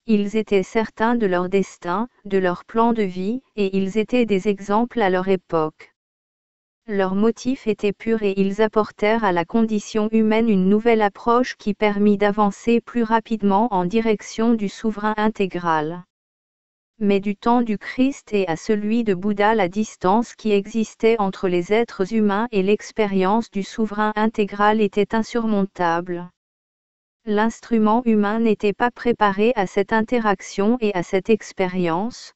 Ils étaient certains de leur destin, de leur plan de vie, et ils étaient des exemples à leur époque. Leurs motifs étaient purs et ils apportèrent à la condition humaine une nouvelle approche qui permit d'avancer plus rapidement en direction du souverain intégral. Mais du temps du Christ et à celui de Bouddha, la distance qui existait entre les êtres humains et l'expérience du souverain intégral était insurmontable. L'instrument humain n'était pas préparé à cette interaction et à cette expérience.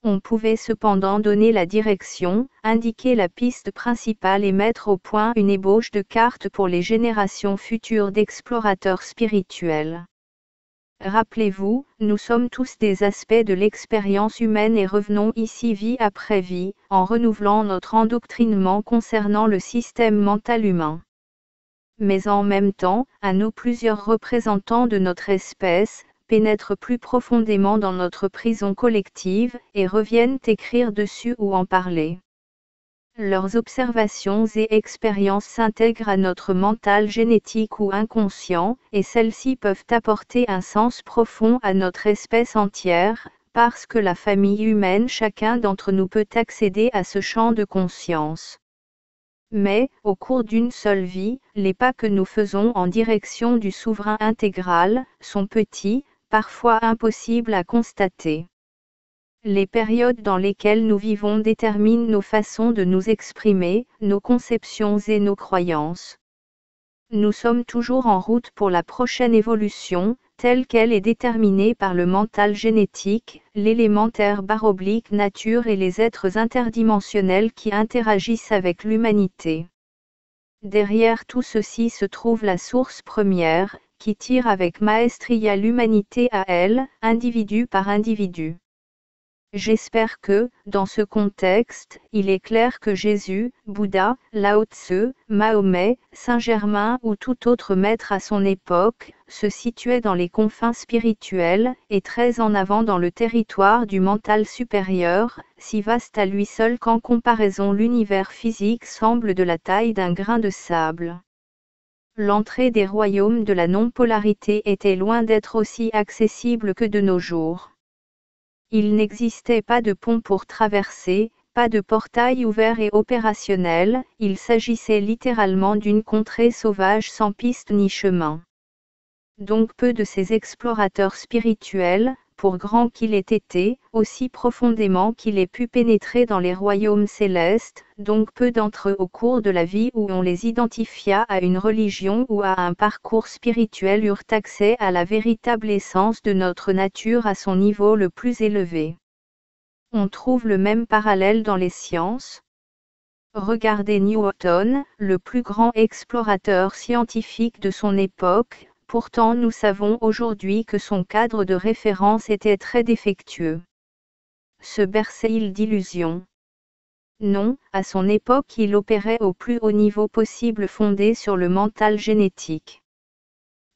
On pouvait cependant donner la direction, indiquer la piste principale et mettre au point une ébauche de carte pour les générations futures d'explorateurs spirituels. Rappelez-vous, nous sommes tous des aspects de l'expérience humaine et revenons ici vie après vie, en renouvelant notre endoctrinement concernant le système mental humain. Mais en même temps, à nous plusieurs représentants de notre espèce, pénètrent plus profondément dans notre prison collective, et reviennent écrire dessus ou en parler. Leurs observations et expériences s'intègrent à notre mental génétique ou inconscient, et celles-ci peuvent apporter un sens profond à notre espèce entière, parce que la famille humaine, chacun d'entre nous peut accéder à ce champ de conscience. Mais, au cours d'une seule vie, les pas que nous faisons en direction du souverain intégral, sont petits, parfois impossibles à constater. Les périodes dans lesquelles nous vivons déterminent nos façons de nous exprimer, nos conceptions et nos croyances. Nous sommes toujours en route pour la prochaine évolution, telle qu'elle est déterminée par le mental génétique, l'élémentaire / nature et les êtres interdimensionnels qui interagissent avec l'humanité. Derrière tout ceci se trouve la source première, qui tire avec maestria l'humanité à elle, individu par individu. J'espère que, dans ce contexte, il est clair que Jésus, Bouddha, Lao Tse, Mahomet, Saint-Germain ou tout autre maître à son époque, se situait dans les confins spirituels, et très en avant dans le territoire du mental supérieur, si vaste à lui seul qu'en comparaison l'univers physique semble de la taille d'un grain de sable. L'entrée des royaumes de la non-polarité était loin d'être aussi accessible que de nos jours. Il n'existait pas de pont pour traverser, pas de portail ouvert et opérationnel, il s'agissait littéralement d'une contrée sauvage sans piste ni chemin. Donc peu de ces explorateurs spirituels, pour grand qu'il ait été, aussi profondément qu'il ait pu pénétrer dans les royaumes célestes, donc peu d'entre eux au cours de la vie où on les identifia à une religion ou à un parcours spirituel eurent accès à la véritable essence de notre nature à son niveau le plus élevé. On trouve le même parallèle dans les sciences. Regardez Newton, le plus grand explorateur scientifique de son époque. Pourtant nous savons aujourd'hui que son cadre de référence était très défectueux. Se berçait-il d'illusions? Non, à son époque il opérait au plus haut niveau possible fondé sur le mental génétique.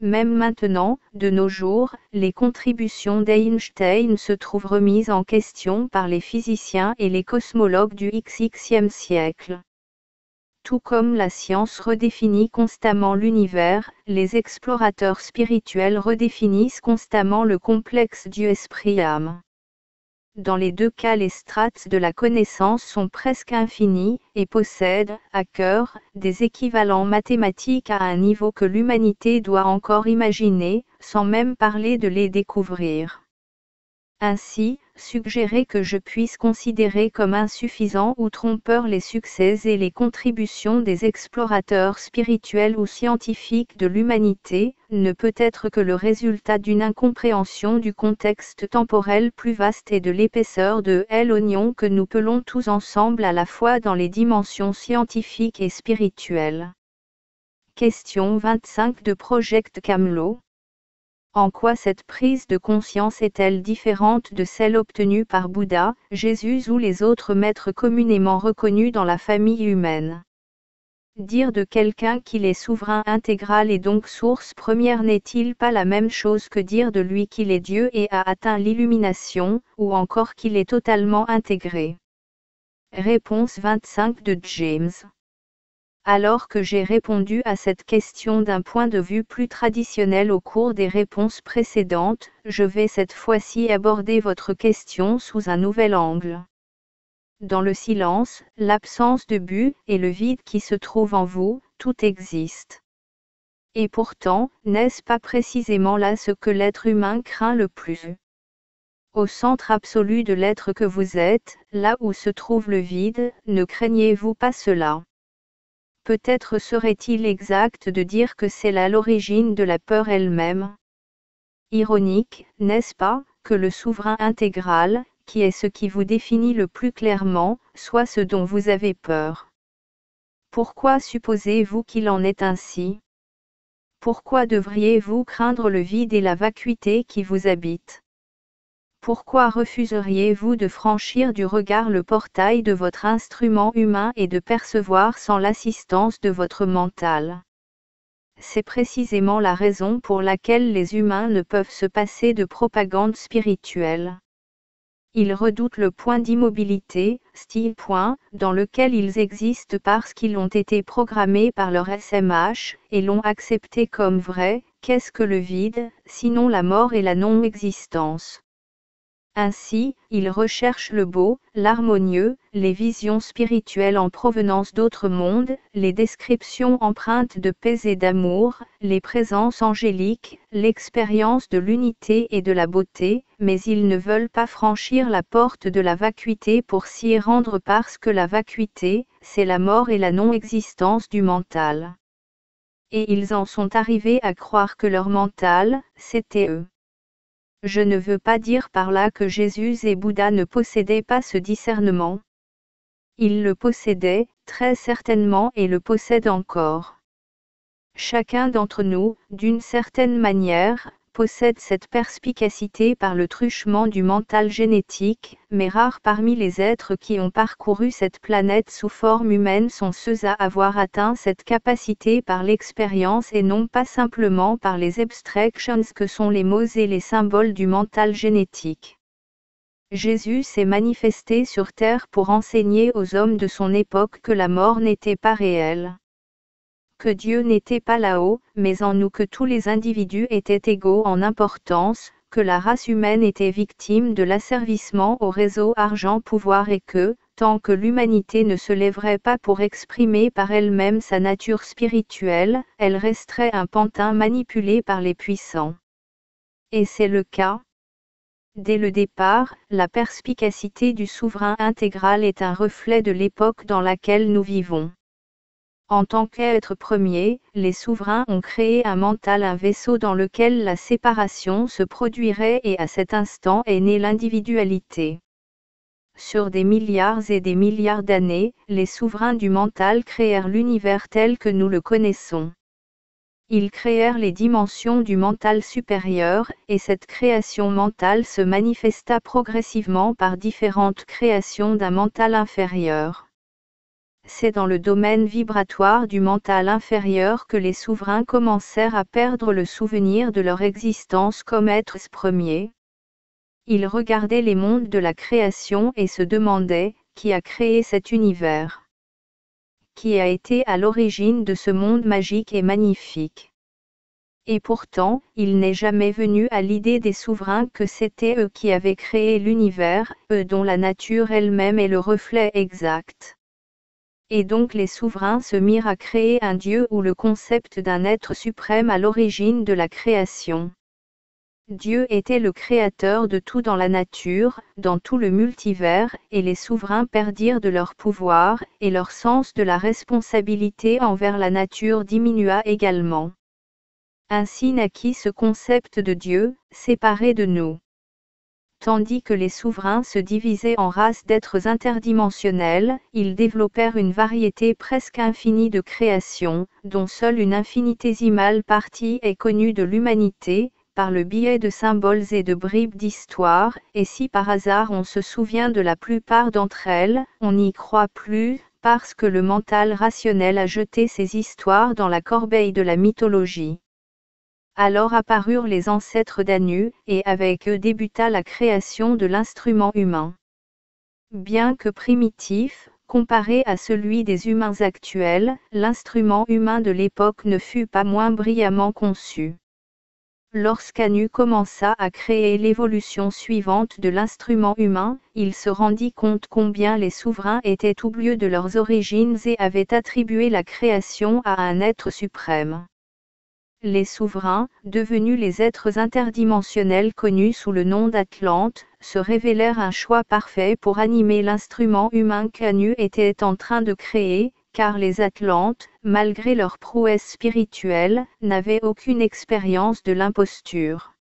Même maintenant, de nos jours, les contributions d'Einstein se trouvent remises en question par les physiciens et les cosmologues du XXe siècle. Tout comme la science redéfinit constamment l'univers, les explorateurs spirituels redéfinissent constamment le complexe du esprit-âme. Dans les deux cas, les strates de la connaissance sont presque infinies, et possèdent, à cœur, des équivalents mathématiques à un niveau que l'humanité doit encore imaginer, sans même parler de les découvrir. Ainsi, suggérer que je puisse considérer comme insuffisants ou trompeurs les succès et les contributions des explorateurs spirituels ou scientifiques de l'humanité, ne peut être que le résultat d'une incompréhension du contexte temporel plus vaste et de l'épaisseur de l'oignon que nous pelons tous ensemble à la fois dans les dimensions scientifiques et spirituelles. Question 25 de Project Camelot. En quoi cette prise de conscience est-elle différente de celle obtenue par Bouddha, Jésus ou les autres maîtres communément reconnus dans la famille humaine? Dire de quelqu'un qu'il est souverain intégral et donc source première n'est-il pas la même chose que dire de lui qu'il est Dieu et a atteint l'illumination, ou encore qu'il est totalement intégré? Réponse 25 de James. Alors que j'ai répondu à cette question d'un point de vue plus traditionnel au cours des réponses précédentes, je vais cette fois-ci aborder votre question sous un nouvel angle. Dans le silence, l'absence de but et le vide qui se trouve en vous, tout existe. Et pourtant, n'est-ce pas précisément là ce que l'être humain craint le plus? Au centre absolu de l'être que vous êtes, là où se trouve le vide, ne craignez-vous pas cela? Peut-être serait-il exact de dire que c'est là l'origine de la peur elle-même. Ironique, n'est-ce pas, que le souverain intégral, qui est ce qui vous définit le plus clairement, soit ce dont vous avez peur. Pourquoi supposez-vous qu'il en est ainsi? Pourquoi devriez-vous craindre le vide et la vacuité qui vous habitent? Pourquoi refuseriez-vous de franchir du regard le portail de votre instrument humain et de percevoir sans l'assistance de votre mental? C'est précisément la raison pour laquelle les humains ne peuvent se passer de propagande spirituelle. Ils redoutent le point d'immobilité, style point, dans lequel ils existent parce qu'ils ont été programmés par leur SMH, et l'ont accepté comme vrai. Qu'est-ce que le vide, sinon la mort et la non-existence? Ainsi, ils recherchent le beau, l'harmonieux, les visions spirituelles en provenance d'autres mondes, les descriptions empreintes de paix et d'amour, les présences angéliques, l'expérience de l'unité et de la beauté, mais ils ne veulent pas franchir la porte de la vacuité pour s'y rendre parce que la vacuité, c'est la mort et la non-existence du mental. Et ils en sont arrivés à croire que leur mental, c'était eux. Je ne veux pas dire par là que Jésus et Bouddha ne possédaient pas ce discernement. Ils le possédaient, très certainement, et le possèdent encore. Chacun d'entre nous, d'une certaine manière, possède cette perspicacité par le truchement du mental génétique, mais rares parmi les êtres qui ont parcouru cette planète sous forme humaine sont ceux à avoir atteint cette capacité par l'expérience et non pas simplement par les abstractions que sont les mots et les symboles du mental génétique. Jésus s'est manifesté sur terre pour enseigner aux hommes de son époque que la mort n'était pas réelle. Que Dieu n'était pas là-haut, mais en nous, que tous les individus étaient égaux en importance, que la race humaine était victime de l'asservissement au réseau argent-pouvoir et que, tant que l'humanité ne se lèverait pas pour exprimer par elle-même sa nature spirituelle, elle resterait un pantin manipulé par les puissants. Et c'est le cas. Dès le départ, la perspicacité du souverain intégral est un reflet de l'époque dans laquelle nous vivons. En tant qu'être premier, les souverains ont créé un mental, un vaisseau dans lequel la séparation se produirait et à cet instant est née l'individualité. Sur des milliards et des milliards d'années, les souverains du mental créèrent l'univers tel que nous le connaissons. Ils créèrent les dimensions du mental supérieur, et cette création mentale se manifesta progressivement par différentes créations d'un mental inférieur. C'est dans le domaine vibratoire du mental inférieur que les souverains commencèrent à perdre le souvenir de leur existence comme êtres premiers. Ils regardaient les mondes de la création et se demandaient, qui a créé cet univers? Qui a été à l'origine de ce monde magique et magnifique? Et pourtant, il n'est jamais venu à l'idée des souverains que c'était eux qui avaient créé l'univers, eux dont la nature elle-même est le reflet exact. Et donc les souverains se mirent à créer un Dieu ou le concept d'un être suprême à l'origine de la création. Dieu était le créateur de tout dans la nature, dans tout le multivers, et les souverains perdirent de leur pouvoir, et leur sens de la responsabilité envers la nature diminua également. Ainsi naquit ce concept de Dieu, séparé de nous. Tandis que les souverains se divisaient en races d'êtres interdimensionnels, ils développèrent une variété presque infinie de créations, dont seule une infinitésimale partie est connue de l'humanité, par le biais de symboles et de bribes d'histoire, et si par hasard on se souvient de la plupart d'entre elles, on n'y croit plus, parce que le mental rationnel a jeté ces histoires dans la corbeille de la mythologie. Alors apparurent les ancêtres d'Anu, et avec eux débuta la création de l'instrument humain. Bien que primitif, comparé à celui des humains actuels, l'instrument humain de l'époque ne fut pas moins brillamment conçu. Lorsqu'Anu commença à créer l'évolution suivante de l'instrument humain, il se rendit compte combien les souverains étaient oublieux de leurs origines et avaient attribué la création à un être suprême. Les souverains, devenus les êtres interdimensionnels connus sous le nom d'Atlantes, se révélèrent un choix parfait pour animer l'instrument humain qu'Anu était en train de créer, car les Atlantes, malgré leur prouesse spirituelle, n'avaient aucune expérience de l'imposture.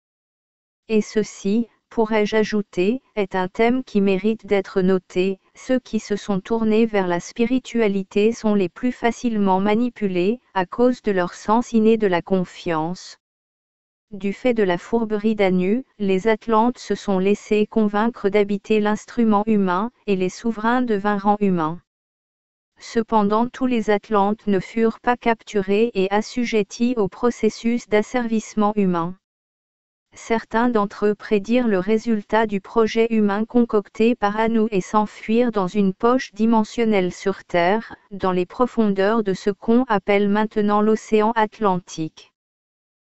Et ceci, pourrais-je ajouter, est un thème qui mérite d'être noté: ceux qui se sont tournés vers la spiritualité sont les plus facilement manipulés, à cause de leur sens inné de la confiance. Du fait de la fourberie d'Anu, les Atlantes se sont laissés convaincre d'habiter l'instrument humain, et les souverains devinrent humains. Cependant tous les Atlantes ne furent pas capturés et assujettis au processus d'asservissement humain. Certains d'entre eux prédirent le résultat du projet humain concocté par Anu et s'enfuirent dans une poche dimensionnelle sur Terre, dans les profondeurs de ce qu'on appelle maintenant l'océan Atlantique.